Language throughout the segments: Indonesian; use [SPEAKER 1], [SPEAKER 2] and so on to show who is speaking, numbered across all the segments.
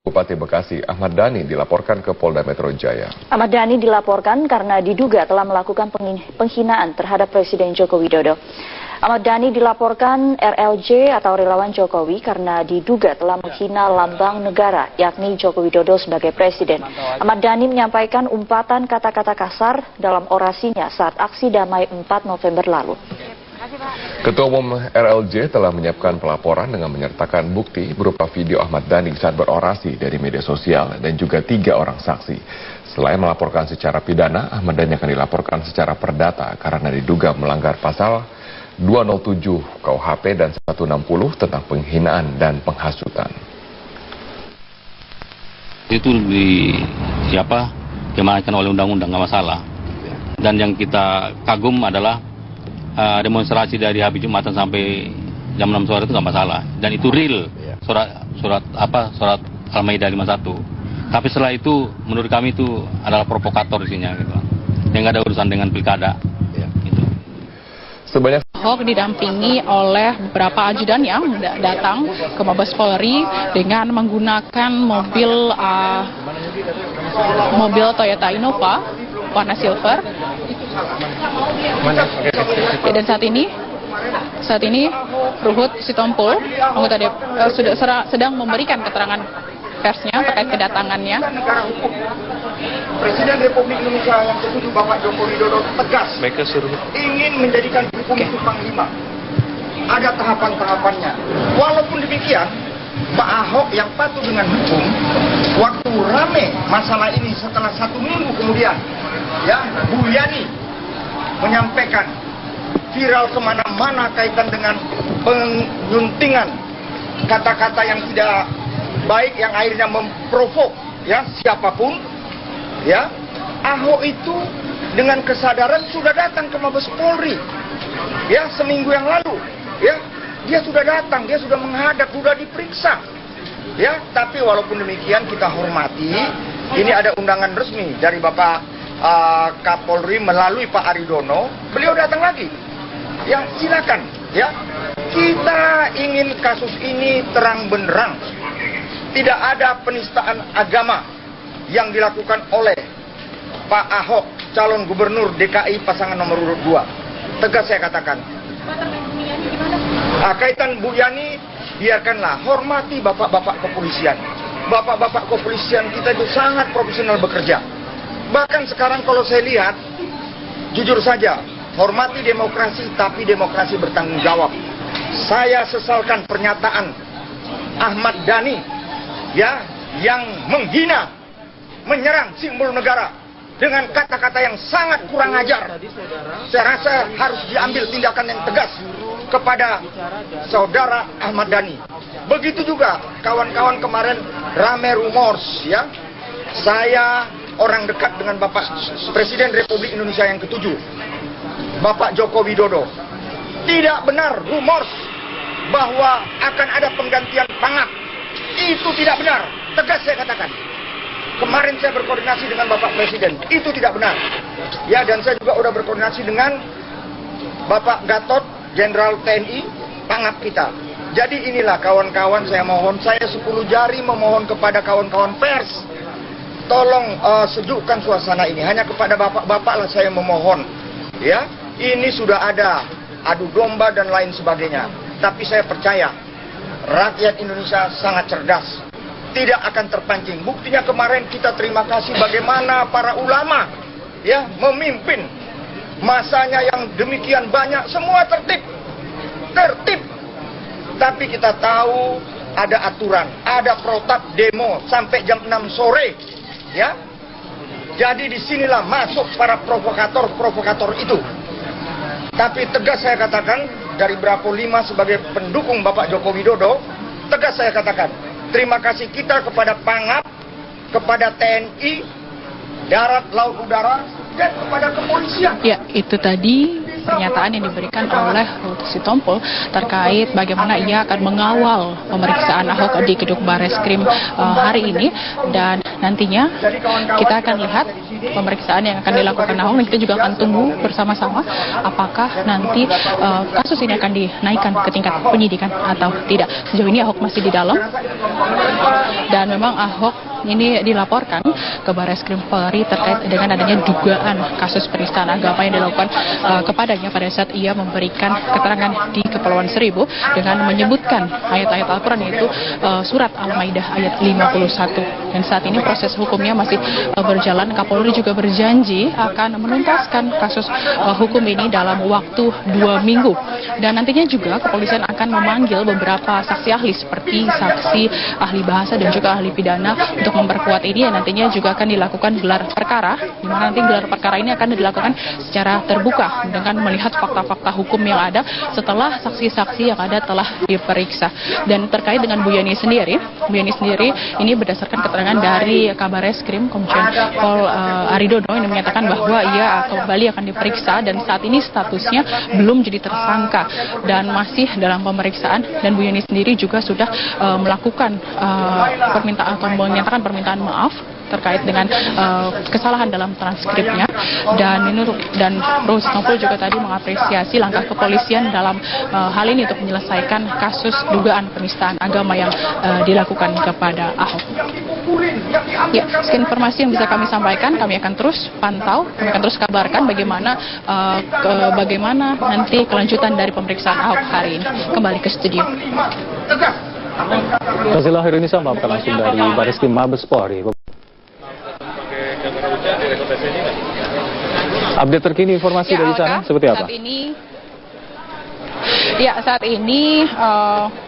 [SPEAKER 1] Bupati Bekasi Ahmad Dhani dilaporkan ke Polda Metro Jaya.
[SPEAKER 2] Ahmad Dhani dilaporkan karena diduga telah melakukan penghinaan terhadap Presiden Joko Widodo. Ahmad Dhani dilaporkan RLJ atau Relawan Jokowi karena diduga telah menghina lambang negara, yakni Joko Widodo sebagai presiden. Ahmad Dhani menyampaikan umpatan kata-kata kasar dalam orasinya saat aksi damai 4 November lalu.
[SPEAKER 1] Ketua Umum RLJ telah menyiapkan pelaporan dengan menyertakan bukti berupa video Ahmad Dhani saat berorasi dari media sosial dan juga 3 orang saksi. Selain melaporkan secara pidana, Ahmad Dhani akan dilaporkan secara perdata karena diduga melanggar pasal 207 KUHP dan 160 tentang penghinaan dan penghasutan.
[SPEAKER 3] Itu diamanatkan oleh undang-undang, nggak masalah. Dan yang kita kagum adalah demonstrasi dari habis Jumatan sampai jam 6 sore itu nggak masalah. Dan itu real, surat Al-Maidah 51. Tapi setelah itu menurut kami itu adalah provokator isinya gitu. Yang nggak ada urusan dengan pilkada. Gitu.
[SPEAKER 1] Sebanyak
[SPEAKER 4] Ahok didampingi oleh beberapa ajudan yang datang ke Mabes Polri dengan menggunakan mobil Toyota Innova warna silver. Dan saat ini Ruhut Sitompul anggota sedang memberikan keterangan persnya terkait kedatangannya.
[SPEAKER 5] Presiden Republik Indonesia yang ke-7 Bapak Joko Widodo tegas ingin menjadikan hukum itu panglima. Ada tahapan-tahapannya. Walaupun demikian, Pak Ahok yang patuh dengan hukum, waktu rame masalah ini setelah 1 minggu kemudian, ya, Bu Yani menyampaikan viral kemana-mana kaitan dengan penyuntingan kata-kata yang tidak baik yang akhirnya memprovok ya siapapun, ya, Ahok itu dengan kesadaran sudah datang ke Mabes Polri, ya, seminggu yang lalu, ya, dia sudah datang, dia sudah menghadap, sudah diperiksa, ya. Tapi walaupun demikian kita hormati, ini ada undangan resmi dari Bapak Kapolri melalui Pak Aridono, beliau datang lagi, ya, silakan, ya. Kita ingin kasus ini terang benderang. Tidak ada penistaan agama yang dilakukan oleh Pak Ahok, calon gubernur DKI pasangan nomor urut 2. Tegas saya katakan. Kaitan Bu Yani, biarkanlah, hormati bapak-bapak kepolisian. Bapak-bapak kepolisian kita itu sangat profesional bekerja. Bahkan sekarang kalau saya lihat, jujur saja, hormati demokrasi, tapi demokrasi bertanggung jawab. Saya sesalkan pernyataan Ahmad Dhani, ya, yang menghina, menyerang simbol negara dengan kata-kata yang sangat kurang ajar. Saya rasa harus diambil tindakan yang tegas kepada saudara Ahmad Dhani. Begitu juga kawan-kawan kemarin rame rumors, ya. Saya orang dekat dengan Bapak Presiden Republik Indonesia yang ke-7, Bapak Joko Widodo. Tidak benar rumors bahwa akan ada penggantian pangap. Itu tidak benar, tegas saya katakan. Kemarin saya berkoordinasi dengan Bapak Presiden, itu tidak benar. Ya, dan saya juga sudah berkoordinasi dengan Bapak Gatot, Jenderal TNI, pangap kita. Jadi inilah kawan-kawan, saya mohon, saya 10 jari memohon kepada kawan-kawan pers. Tolong sejukkan suasana ini, hanya kepada bapak-bapak lah saya memohon. Ya, ini sudah ada adu domba dan lain sebagainya. Tapi saya percaya rakyat Indonesia sangat cerdas, tidak akan terpancing. Buktinya kemarin kita terima kasih bagaimana para ulama, ya, memimpin masanya yang demikian banyak, semua tertib. Tapi kita tahu ada aturan, ada protap demo sampai jam 6 sore, ya. Jadi disinilah masuk para provokator itu. Tapi tegas saya katakan, dari Bravo 5 sebagai pendukung Bapak Joko Widodo, tegas saya katakan, terima kasih kita kepada Pangap, kepada TNI, darat, laut, udara, dan kepada kepolisian.
[SPEAKER 4] Ya, itu tadi pernyataan yang diberikan oleh Ruth Sitompul terkait bagaimana ia akan mengawal pemeriksaan Ahok di Gedung Bareskrim hari ini, dan nantinya kita akan lihat pemeriksaan yang akan dilakukan Ahok, dan kita juga akan tunggu bersama-sama apakah nanti kasus ini akan dinaikkan ke tingkat penyidikan atau tidak. Sejauh ini Ahok masih di dalam, dan memang Ahok ini dilaporkan ke Bareskrim Polri terkait dengan adanya dugaan kasus penistaan agama yang dilakukan kepadanya pada saat ia memberikan keterangan di Kepulauan Seribu dengan menyebutkan ayat-ayat Al-Quran, yaitu surat Al-Maidah ayat 51. Dan saat ini proses hukumnya masih berjalan. Kapolri juga berjanji akan menuntaskan kasus hukum ini dalam waktu 2 minggu. Dan nantinya juga kepolisian akan memanggil beberapa saksi ahli seperti saksi ahli bahasa dan juga ahli pidana untuk memperkuat ini, dan nantinya juga akan dilakukan gelar perkara, di mana nanti gelar perkara ini akan dilakukan secara terbuka dengan melihat fakta-fakta hukum yang ada setelah saksi-saksi yang ada telah diperiksa. Dan terkait dengan Bu Yani sendiri ini berdasarkan keterangan dari Kabareskrim Komjen Pol Aridono ini menyatakan bahwa ia kembali akan diperiksa, dan saat ini statusnya belum jadi tersangka dan masih dalam pemeriksaan. Dan Bu Yani sendiri juga sudah melakukan permintaan atau menyatakan permintaan maaf terkait dengan kesalahan dalam transkripnya, dan Ruth Sitompul juga tadi mengapresiasi langkah kepolisian dalam hal ini untuk menyelesaikan kasus dugaan penistaan agama yang dilakukan kepada Ahok. Ya, sekian informasi yang bisa kami sampaikan. Kami akan terus pantau, kami akan terus kabarkan bagaimana nanti kelanjutan dari pemeriksaan Ahok hari ini. Kembali ke studio.
[SPEAKER 6] Fazila Hairunisa melaporkan langsung dari Bareskrim Mabes Polri. Update terkini informasi dari sana seperti apa?
[SPEAKER 4] Saat ini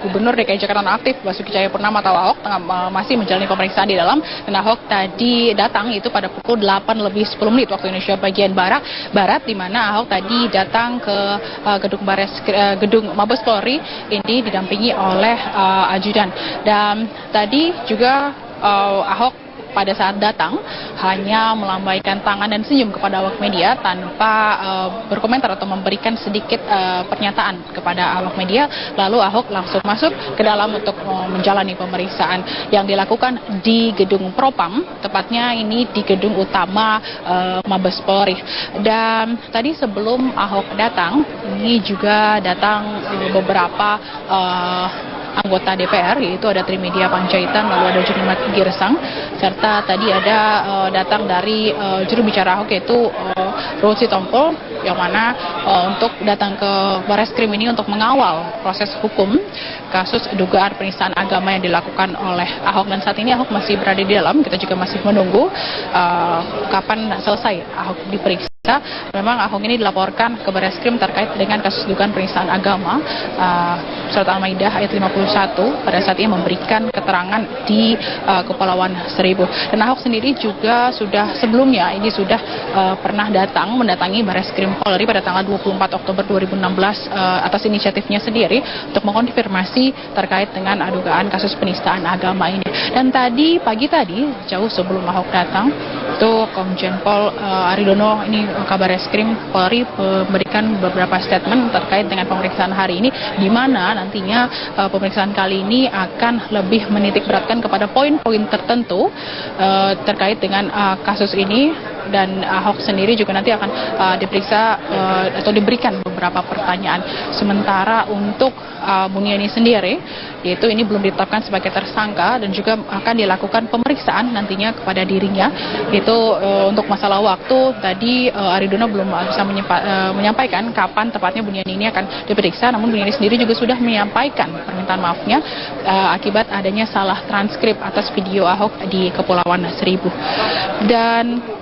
[SPEAKER 4] Gubernur DKI Jakarta aktif Basuki Cahayapurnama atau Ahok masih menjalani pemeriksaan di dalam, dan Ahok tadi datang itu pada pukul 8:10 waktu Indonesia bagian barat, di mana Ahok tadi datang ke gedung Mabes Polri ini didampingi oleh ajudan. Dan tadi juga Ahok pada saat datang hanya melambaikan tangan dan senyum kepada awak media tanpa berkomentar atau memberikan sedikit pernyataan kepada awak media. Lalu Ahok langsung masuk ke dalam untuk menjalani pemeriksaan yang dilakukan di gedung Propam, tepatnya ini di gedung utama Mabes Polri. Dan tadi sebelum Ahok datang, ini juga datang beberapa anggota DPR, yaitu ada Trimedia Panjaitan, lalu ada Junimat Girsang, serta tadi ada datang dari juru bicara Ahok, yaitu Ruth Sitompul, yang mana untuk datang ke Bareskrim ini untuk mengawal proses hukum kasus dugaan penistaan agama yang dilakukan oleh Ahok. Dan saat ini Ahok masih berada di dalam, kita juga masih menunggu kapan selesai Ahok diperiksa. Memang Ahok ini dilaporkan ke Bareskrim terkait dengan kasus dugaan penistaan agama surat Al-Maidah ayat 51 pada saat ia memberikan keterangan di Kepulauan Seribu. Dan Ahok sendiri juga sudah sebelumnya ini sudah pernah mendatangi Bareskrim Polri pada tanggal 24 Oktober 2016 atas inisiatifnya sendiri untuk mengkonfirmasi terkait dengan dugaan kasus penistaan agama ini. Dan pagi tadi jauh sebelum Ahok datang itu Komjen Pol Aridono ini Kabareskrim Polri memberikan beberapa statement terkait dengan pemeriksaan hari ini, di mana nantinya pemeriksaan kali ini akan lebih menitik beratkan kepada poin-poin tertentu terkait dengan kasus ini. Dan Ahok sendiri juga nanti akan diperiksa atau diberikan beberapa pertanyaan. Sementara untuk Buniani sendiri, yaitu ini belum ditetapkan sebagai tersangka, dan juga akan dilakukan pemeriksaan nantinya kepada dirinya. Itu untuk masalah waktu tadi Aridono belum bisa menyampaikan kapan tepatnya Buniani ini akan diperiksa. Namun Buniani sendiri juga sudah menyampaikan permintaan maafnya akibat adanya salah transkrip atas video Ahok di Kepulauan Seribu. Dan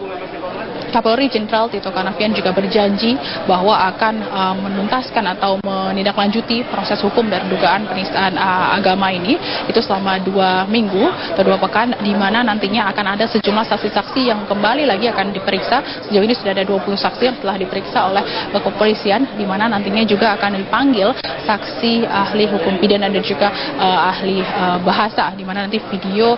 [SPEAKER 4] Kapolri Jenderal Tito Karnavian juga berjanji bahwa akan menuntaskan atau menindaklanjuti proses hukum dari dugaan penistaan agama ini itu selama 2 minggu atau 2 pekan, di mana nantinya akan ada sejumlah saksi-saksi yang kembali lagi akan diperiksa. Sejauh ini sudah ada 20 saksi yang telah diperiksa oleh kepolisian, di mana nantinya juga akan dipanggil saksi ahli hukum pidana dan juga ahli bahasa, di mana nanti video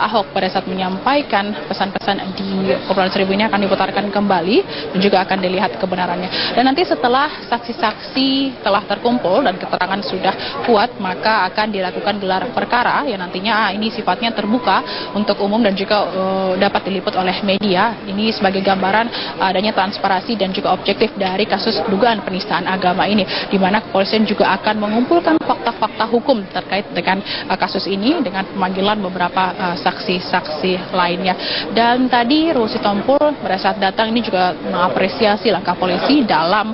[SPEAKER 4] Ahok pada saat menyampaikan pesan-pesan di Kepulauan Seribu ini akan diputar diputarkan kembali dan juga akan dilihat kebenarannya. Dan nanti setelah saksi-saksi telah terkumpul dan keterangan sudah kuat, maka akan dilakukan gelar perkara yang nantinya ini sifatnya terbuka untuk umum dan juga dapat diliput oleh media. Ini sebagai gambaran adanya transparansi dan juga objektif dari kasus dugaan penistaan agama ini, di mana kepolisian juga akan mengumpulkan fakta-fakta hukum terkait dengan kasus ini dengan pemanggilan beberapa saksi-saksi lainnya. Dan tadi Ruhut Sitompul pada saat datang ini juga mengapresiasi langkah polisi dalam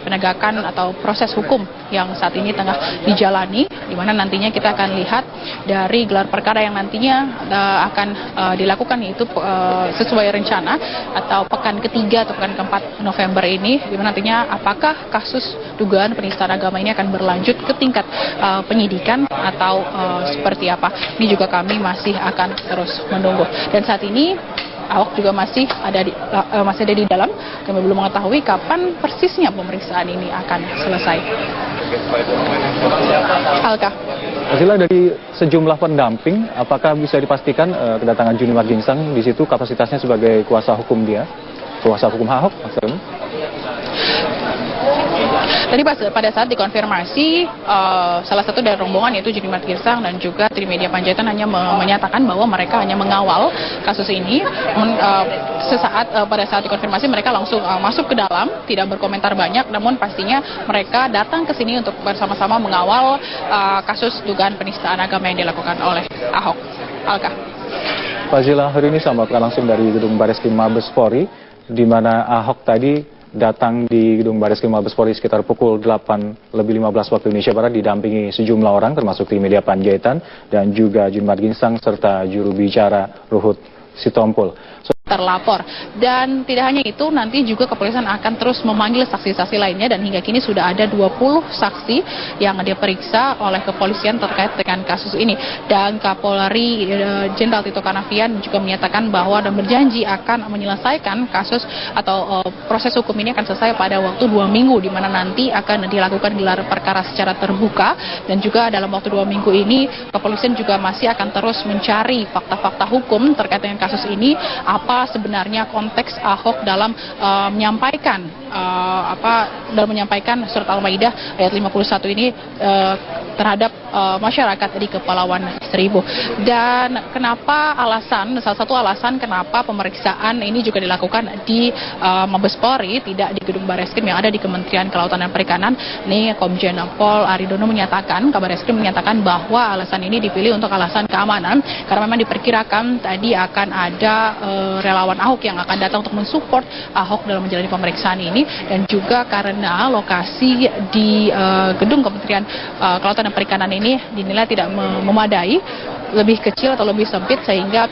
[SPEAKER 4] penegakan atau proses hukum yang saat ini tengah dijalani, di mana nantinya kita akan lihat dari gelar perkara yang nantinya akan dilakukan, yaitu sesuai rencana atau pekan ketiga atau pekan keempat November ini, di mana nantinya apakah kasus dugaan penistaan agama ini akan berlanjut ke tingkat penyidikan atau seperti apa. Ini juga kami masih akan terus menunggu. Dan saat ini Ahok juga masih ada di dalam. Kami belum mengetahui kapan persisnya pemeriksaan ini akan selesai. Alka.
[SPEAKER 6] Azila, dari sejumlah pendamping, apakah bisa dipastikan kedatangan Junimat Ginsang di situ kapasitasnya sebagai kuasa hukum Ahok maksudnya?
[SPEAKER 4] Tadi pada saat dikonfirmasi, salah satu dari rombongan yaitu Junimat Ginsang dan juga Trimedia Panjaitan hanya menyatakan bahwa mereka hanya mengawal kasus ini. Pada saat dikonfirmasi mereka langsung masuk ke dalam, tidak berkomentar banyak, namun pastinya mereka datang ke sini untuk bersama-sama mengawal kasus dugaan penistaan agama yang dilakukan oleh Ahok. Alka.
[SPEAKER 6] Fazila, hari ini saya melaporkan langsung dari gedung Bareskrim Mabes Polri, di mana Ahok tadi datang di gedung Bareskrim Mabes Polri sekitar pukul 8:15 waktu Indonesia Barat didampingi sejumlah orang termasuk Trimedia Panjaitan dan juga Junimat Ginsang serta juru bicara Ruhut Sitompul.
[SPEAKER 4] Terlapor. Dan tidak hanya itu, nanti juga kepolisian akan terus memanggil saksi-saksi lainnya, dan hingga kini sudah ada 20 saksi yang diperiksa oleh kepolisian terkait dengan kasus ini. Dan Kapolri Jenderal Tito Karnavian juga menyatakan bahwa dan berjanji akan menyelesaikan kasus atau proses hukum ini akan selesai pada waktu 2 minggu, di mana nanti akan dilakukan gelar perkara secara terbuka. Dan juga dalam waktu 2 minggu ini kepolisian juga masih akan terus mencari fakta-fakta hukum terkait dengan kasus ini, apa sebenarnya konteks Ahok dalam menyampaikan surat Al-Maidah ayat 51 ini terhadap masyarakat di Kepulauan Seribu. Dan salah satu alasan kenapa pemeriksaan ini juga dilakukan di Mabes Polri, tidak di gedung Bareskrim yang ada di Kementerian Kelautan dan Perikanan. Ini Komjen Pol Aridono menyatakan, Kabar Eskrim menyatakan bahwa alasan ini dipilih untuk alasan keamanan, karena memang diperkirakan tadi akan ada relawan Ahok yang akan datang untuk mensupport Ahok dalam menjalani pemeriksaan ini, dan juga karena lokasi di gedung Kementerian Kelautan dan Perikanan ini dinilai tidak memadai, lebih kecil atau lebih sempit, sehingga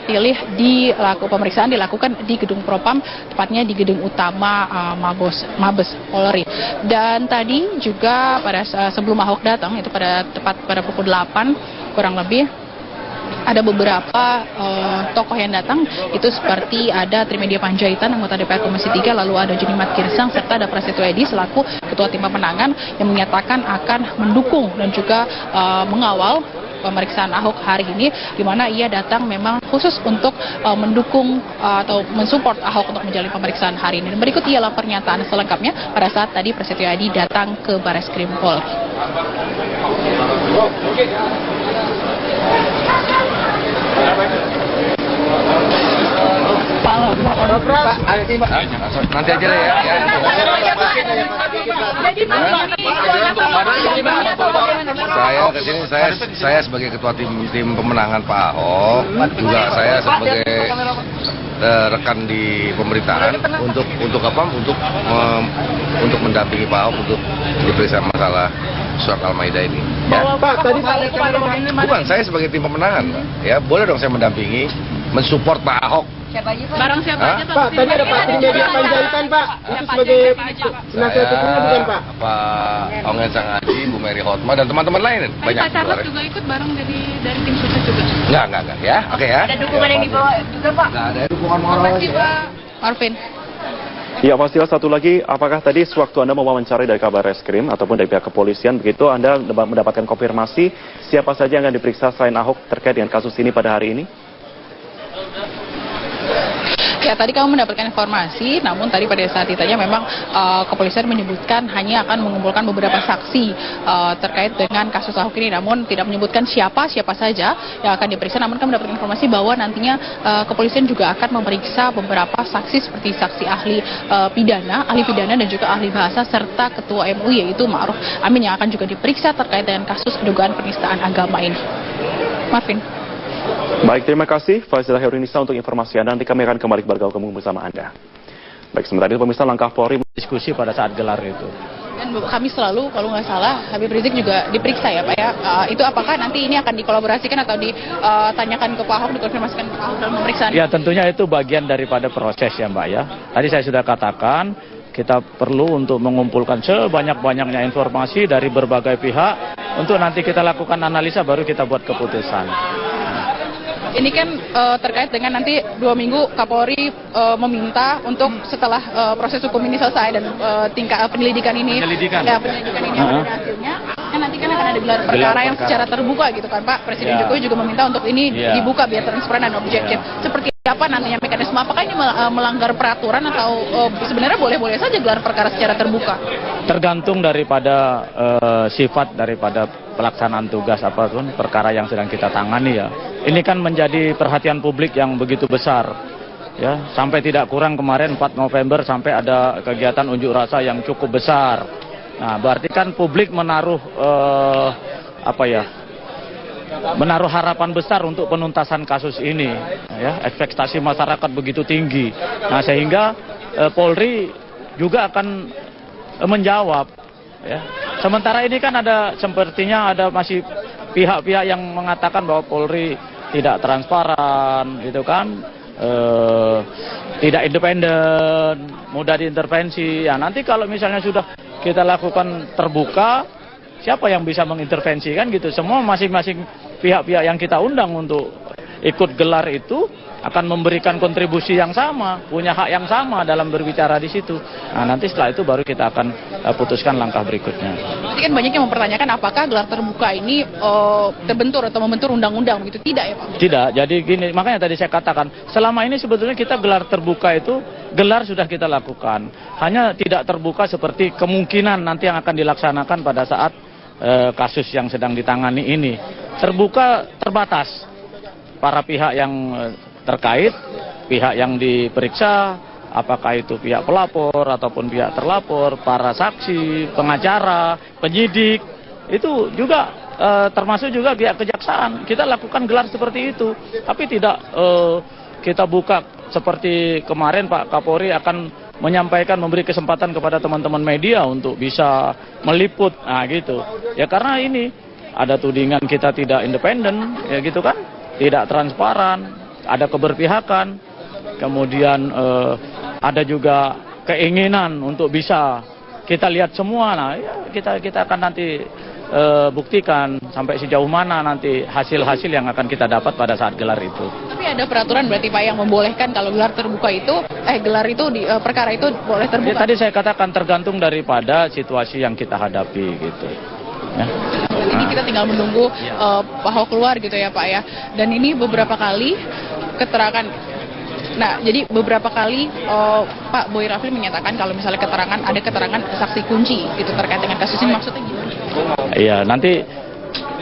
[SPEAKER 4] pemeriksaan dilakukan di gedung Propam, tepatnya di gedung utama Mabes Polri. Dan tadi juga sebelum Ahok datang, itu tepat pada pukul 8 kurang lebih, ada beberapa tokoh yang datang, itu seperti ada Trimedia Panjaitan, anggota DPR Komisi 3, lalu ada Junimat Ginsang, serta ada Prasetyo Edi selaku Ketua Tim Pemenangan yang menyatakan akan mendukung dan juga mengawal pemeriksaan Ahok hari ini, di mana ia datang memang khusus untuk mendukung atau mensupport Ahok untuk menjalani pemeriksaan hari ini. Dan berikut ialah pernyataan selengkapnya pada saat tadi Prasetyo Edi datang ke Bareskrim Polri.
[SPEAKER 5] Nanti aja lah ya. Saya kesini, saya sebagai ketua tim pemenangan Pak Ahok, juga saya sebagai rekan di pemerintahan untuk mendampingi Pak Ahok untuk diperiksa masalah surat Al-Maidah ini. Ya. Pak, tadi bukan saya sebagai tim pemenangan, ya boleh dong saya mendampingi, mensupport Pak Ahok.
[SPEAKER 4] Barang siapa aja
[SPEAKER 7] Pak, tadi ada Pak Trimedia Panjaitan, Pak. Itu sebagai penasihat hukumnya bukan, Pak?
[SPEAKER 5] Pak Ongen Sangaji, Bu Mary Hotma, dan teman-teman lain. Banyak
[SPEAKER 4] Pak Charles juga ikut bareng dari tim sukses juga?
[SPEAKER 5] Enggak, ya. Oke ya.
[SPEAKER 4] Ada dukungan yang dibawa juga, Pak?
[SPEAKER 5] Enggak ada dukungan moral aja.
[SPEAKER 4] Marvin.
[SPEAKER 8] Ya, Mas Dila, satu lagi, apakah tadi sewaktu Anda mewawancari dari Kabar Eskrim ataupun dari pihak kepolisian, begitu Anda mendapatkan konfirmasi siapa saja yang akan diperiksa selain Ahok terkait dengan kasus ini pada hari ini?
[SPEAKER 4] Ya, tadi kamu mendapatkan informasi, namun tadi pada saat ditanya memang kepolisian menyebutkan hanya akan mengumpulkan beberapa saksi terkait dengan kasus Ahok ini, namun tidak menyebutkan siapa saja yang akan diperiksa. Namun kami mendapatkan informasi bahwa nantinya kepolisian juga akan memeriksa beberapa saksi seperti saksi ahli pidana dan juga ahli bahasa serta ketua MUI yaitu Ma'ruf Amin yang akan juga diperiksa terkait dengan kasus dugaan penistaan agama ini. Marvin.
[SPEAKER 8] Baik, terima kasih Fazilah Herunisa untuk informasi Anda. Nanti kami akan kembali bergabung bersama Anda. Baik, sementara itu pemirsa, langkah Polri
[SPEAKER 9] diskusi pada saat gelar itu.
[SPEAKER 4] Dan kami selalu, kalau nggak salah, Habib Rizik juga diperiksa ya Pak ya. Itu apakah nanti ini akan dikolaborasikan atau ditanyakan ke Pak Ahok, dikonfirmasikan ke Pak Ahok dalam pemeriksaan?
[SPEAKER 9] Ya, tentunya itu bagian daripada proses ya Mbak ya. Tadi saya sudah katakan, kita perlu untuk mengumpulkan sebanyak-banyaknya informasi dari berbagai pihak untuk nanti kita lakukan analisa baru kita buat keputusan.
[SPEAKER 4] Ini kan terkait dengan nanti 2 minggu Kapolri meminta untuk setelah proses hukum ini selesai dan tingkat penyelidikan ini ada hasilnya, kan nanti kan akan ada gelar perkara yang secara terbuka gitu kan Pak. Presiden Jokowi juga meminta untuk ini dibuka biar transparan dan objektif. Seperti apa nantinya mekanisme? Apakah ini melanggar peraturan atau sebenarnya boleh-boleh saja gelar perkara secara terbuka?
[SPEAKER 9] Tergantung daripada sifat daripada pelaksanaan tugas apapun perkara yang sedang kita tangani ya. Ini kan menjadi perhatian publik yang begitu besar. Ya, sampai tidak kurang kemarin 4 November sampai ada kegiatan unjuk rasa yang cukup besar. Nah, berarti kan publik menaruh menaruh harapan besar untuk penuntasan kasus ini. Ya, ekspektasi masyarakat begitu tinggi. Nah, sehingga Polri juga akan menjawab. Ya. Sementara ini kan sepertinya ada masih pihak-pihak yang mengatakan bahwa Polri tidak transparan, gitu kan, tidak independen, mudah diintervensi. Ya, nanti kalau misalnya sudah kita lakukan terbuka, siapa yang bisa mengintervensi kan gitu? Semua masing-masing pihak-pihak yang kita undang untuk ikut gelar itu akan memberikan kontribusi yang sama, punya hak yang sama dalam berbicara di situ. Nah, nanti setelah itu baru kita akan putuskan langkah berikutnya.
[SPEAKER 4] Nanti kan banyak yang mempertanyakan apakah gelar terbuka ini terbentur atau membentur undang-undang begitu, tidak ya Pak? Tidak,
[SPEAKER 9] jadi gini, makanya tadi saya katakan, selama ini sebetulnya kita gelar terbuka itu, gelar sudah kita lakukan. Hanya tidak terbuka seperti kemungkinan nanti yang akan dilaksanakan pada saat kasus yang sedang ditangani ini. Terbuka terbatas, para pihak yang terkait, pihak yang diperiksa, apakah itu pihak pelapor ataupun pihak terlapor, para saksi, pengacara, penyidik, itu juga termasuk juga pihak kejaksaan. Kita lakukan gelar seperti itu, tapi tidak kita buka seperti kemarin Pak Kapolri akan menyampaikan, memberi kesempatan kepada teman-teman media untuk bisa meliput, nah gitu. Ya karena ini ada tudingan kita tidak independen, ya gitu kan, tidak transparan. Ada keberpihakan, kemudian ada juga keinginan untuk bisa kita lihat semua. Nah, ya, kita akan nanti buktikan sampai sejauh mana nanti hasil-hasil yang akan kita dapat pada saat gelar itu.
[SPEAKER 4] Tapi ada peraturan berarti Pak yang membolehkan kalau gelar terbuka itu, gelar itu perkara itu boleh terbuka.
[SPEAKER 9] Ya, tadi saya katakan tergantung daripada situasi yang kita hadapi gitu. Ya.
[SPEAKER 4] Ini kita tinggal menunggu Pak Ahok keluar gitu ya Pak ya. Dan ini beberapa kali keterangan. Nah, jadi beberapa kali Pak Boy Rafli menyatakan kalau misalnya ada keterangan saksi kunci gitu terkait dengan kasus ini, maksudnya gimana?
[SPEAKER 9] Iya, nanti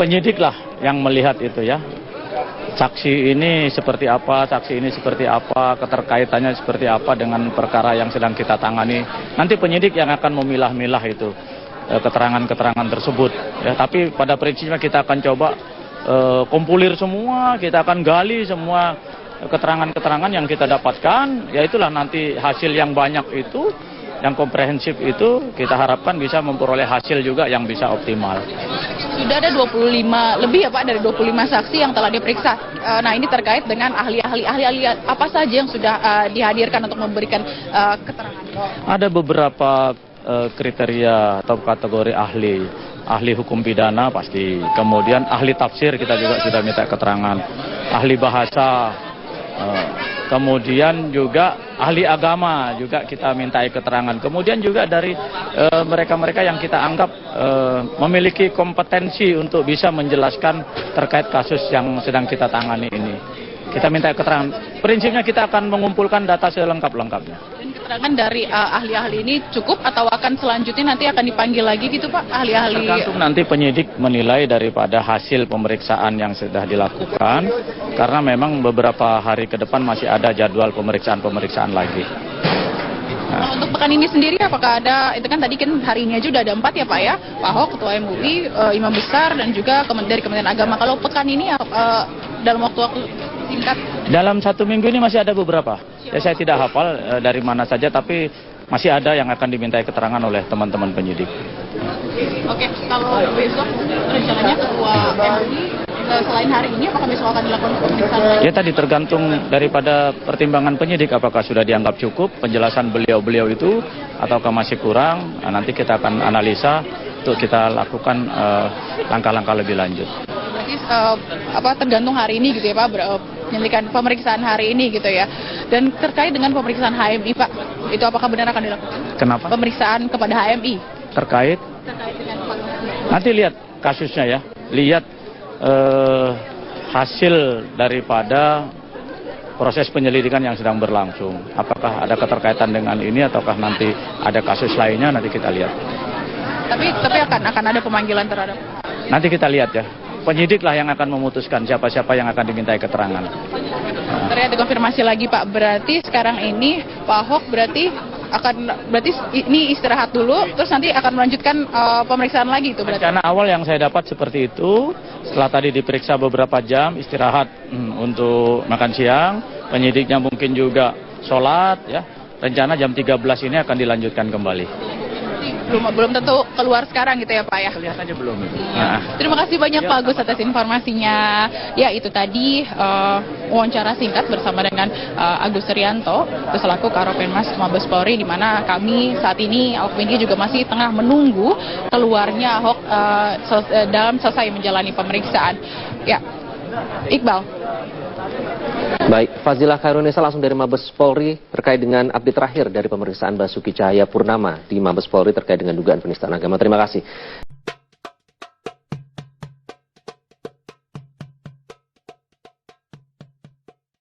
[SPEAKER 9] penyidik lah yang melihat itu ya. Saksi ini seperti apa, saksi ini seperti apa, keterkaitannya seperti apa dengan perkara yang sedang kita tangani. Nanti penyidik yang akan memilah-milah itu keterangan-keterangan tersebut. Ya, tapi pada prinsipnya kita akan coba kumpulir semua, kita akan gali semua keterangan-keterangan yang kita dapatkan, ya itulah nanti hasil yang banyak itu, yang komprehensif itu kita harapkan bisa memperoleh hasil juga yang bisa optimal.
[SPEAKER 4] Sudah ada 25 lebih ya Pak dari 25 saksi yang telah diperiksa. Nah ini terkait dengan ahli-ahli apa saja yang sudah dihadirkan untuk memberikan keterangan.
[SPEAKER 9] Ada beberapa kriteria atau kategori ahli hukum pidana pasti, kemudian ahli tafsir kita juga sudah minta keterangan, ahli bahasa, kemudian juga ahli agama juga kita mintai keterangan, kemudian juga dari mereka-mereka yang kita anggap memiliki kompetensi untuk bisa menjelaskan terkait kasus yang sedang kita tangani ini. kita minta keterangan. Prinsipnya kita akan mengumpulkan data selengkap-lengkapnya.
[SPEAKER 4] Dan keterangan dari ahli-ahli ini cukup atau akan selanjutnya nanti akan dipanggil lagi gitu Pak, ahli-ahli?
[SPEAKER 9] Tergantung nanti penyidik menilai daripada hasil pemeriksaan yang sudah dilakukan, karena memang beberapa hari ke depan masih ada jadwal pemeriksaan lagi.
[SPEAKER 4] Nah, untuk pekan ini sendiri apakah ada, itu kan tadi kan hari ini aja udah ada 4 ya Pak ya, Pak Ahok, Ketua MUI, Imam Besar dan juga dari Kementerian Agama. Kalau pekan ini dalam waktu singkat? Dalam
[SPEAKER 9] 1 minggu ini masih ada beberapa. Ya, saya tidak hafal dari mana saja, tapi masih ada yang akan dimintai keterangan oleh teman-teman penyidik.
[SPEAKER 4] Oke, kalau besok rencananya Ketua MUI selain hari ini apakah besok akan dilakukan pemeriksaan lagi?
[SPEAKER 9] Ya tadi tergantung daripada pertimbangan penyidik apakah sudah dianggap cukup penjelasan beliau-beliau itu ataukah masih kurang. Nah, nanti kita akan analisa untuk kita lakukan langkah-langkah lebih lanjut.
[SPEAKER 4] Berarti tergantung hari ini gitu ya Pak, penyelidikan pemeriksaan hari ini gitu ya. Dan terkait dengan pemeriksaan HMI Pak, itu apakah benar akan dilakukan?
[SPEAKER 9] Kenapa?
[SPEAKER 4] Pemeriksaan kepada HMI.
[SPEAKER 9] Terkait
[SPEAKER 4] dengan
[SPEAKER 9] nanti lihat kasusnya ya, lihat hasil daripada proses penyelidikan yang sedang berlangsung. Apakah ada keterkaitan dengan ini ataukah nanti ada kasus lainnya, nanti kita lihat.
[SPEAKER 4] Tapi akan ada pemanggilan terhadap?
[SPEAKER 9] Nanti kita lihat ya. Penyidiklah yang akan memutuskan siapa-siapa yang akan dimintai keterangan.
[SPEAKER 4] Ternyata konfirmasi lagi Pak, berarti sekarang ini Pak Ahok berarti ini istirahat dulu, terus nanti akan melanjutkan pemeriksaan lagi itu berarti?
[SPEAKER 9] Rencana awal yang saya dapat seperti itu, setelah tadi diperiksa beberapa jam, istirahat untuk makan siang, penyidiknya mungkin juga sholat, ya. Rencana jam 13 ini akan dilanjutkan kembali.
[SPEAKER 4] Belum tentu keluar sekarang gitu ya Pak ya?
[SPEAKER 9] Lihat aja belum.
[SPEAKER 4] Nah. Terima kasih banyak Pak Agus atas informasinya. Ya itu tadi wawancara singkat bersama dengan Agus Rianto selaku Karopenmas Mabes Polri, di mana kami saat ini awak media juga masih tengah menunggu keluarnya Ahok dalam selesai menjalani pemeriksaan. Ya, Iqbal.
[SPEAKER 10] Baik, Fazila Khairunisa langsung dari Mabes Polri terkait dengan update terakhir dari pemeriksaan Basuki Cahayapurnama di Mabes Polri terkait dengan dugaan penistaan agama. Terima kasih.